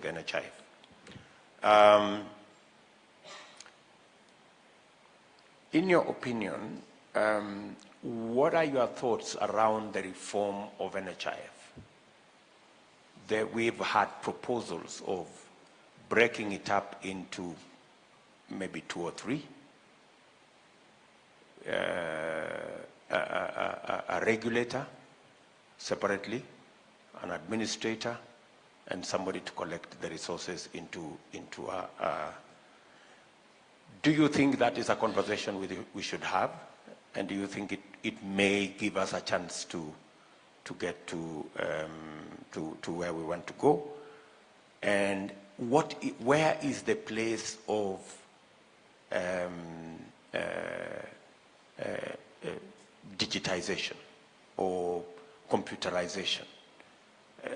with NHIF. In your opinion, what are your thoughts around the reform of NHIF? We've had proposals of breaking it up into maybe 2 or 3. A regulator separately, an administrator, and somebody to collect the resources into a. Do you think that is a conversation we should have? And do you think it may give us a chance to get to where we want to go? And where is the place of digitization or computerization,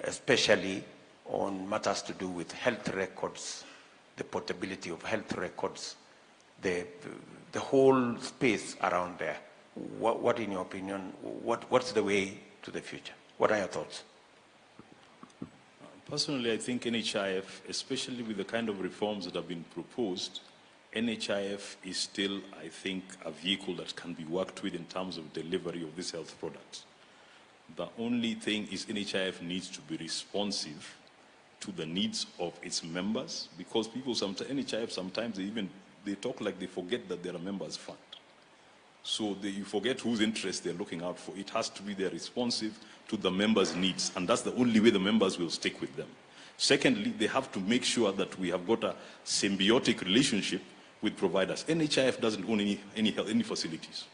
especially on matters to do with health records, the portability of health records, the whole space around there? What in your opinion, what's the way to the future? What are your thoughts? Personally, I think NHIF, especially with the kind of reforms that have been proposed, NHIF is still, I think, a vehicle that can be worked with in terms of delivery of these health products. The only thing is NHIF needs to be responsive to the needs of its members, because people sometimes, NHIF sometimes they talk like they forget that they're a members fund. So you forget whose interest they're looking out for. It has to be there responsive to the members' needs, and that's the only way the members will stick with them. Secondly, they have to make sure that we have got a symbiotic relationship with providers. NHIF doesn't own any facilities.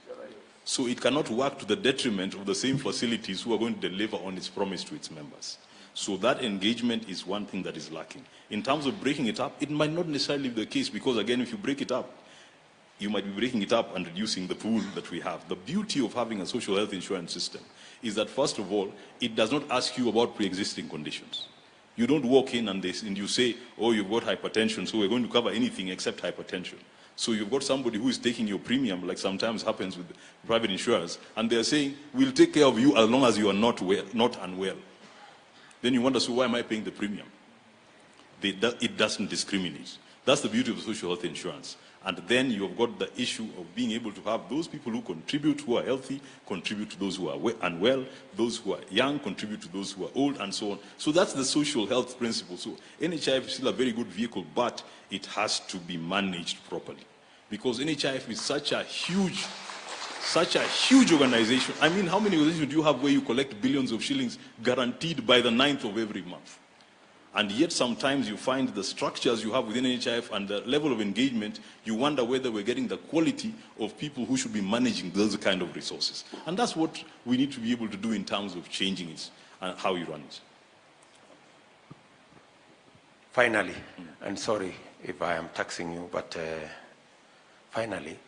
So it cannot work to the detriment of the same facilities who are going to deliver on its promise to its members. So that engagement is one thing that is lacking. In terms of breaking it up, it might not necessarily be the case, because again, if you break it up, you might be breaking it up and reducing the pool that we have. The beauty of having a social health insurance system is that, first of all, it does not ask you about pre-existing conditions. You don't walk in and you say, oh, you've got hypertension, so we're going to cover anything except hypertension. So you've got somebody who is taking your premium, like sometimes happens with private insurers, and they're saying, we'll take care of you as long as you are not unwell. Then you wonder, so why am I paying the premium? It doesn't discriminate. That's the beauty of social health insurance. And then you've got the issue of being able to have those people who contribute, who are healthy, contribute to those who are unwell, those who are young, contribute to those who are old, and so on. So that's the social health principle. So NHIF is still a very good vehicle, but it has to be managed properly. Because NHIF is such a huge organization. I mean, how many organizations do you have where you collect billions of shillings guaranteed by the 9th of every month? And yet sometimes you find the structures you have within NHIF and the level of engagement, you wonder whether we're getting the quality of people who should be managing those kind of resources. And that's what we need to be able to do in terms of changing it and how you run it. Finally, and sorry if I am taxing you, but finally,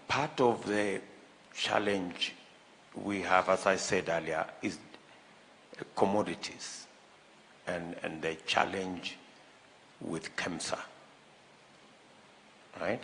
part of the challenge we have, as I said earlier, is commodities and the challenge with KEMSA, right?